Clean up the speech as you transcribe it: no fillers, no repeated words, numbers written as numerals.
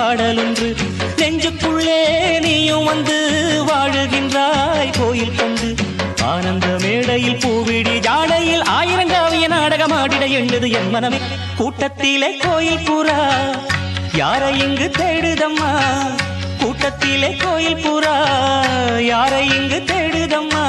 பாடலொன்று நெஞ்சுக்குள்ளே நீயும் வந்து வாழுகின்றாய் கோயில் கொண்டு ஆனந்த மேடையில் பூவிடி ஜாடையில் ஆயிரங்காவிய நாடகமாடிட எண்ணுது என் மனமே கூட்டத்திலே கோயில் புறா யாரை இங்கு தேடுதம்மா கூட்டத்திலே கோயில் புறா யாரை இங்கு தேடுதம்மா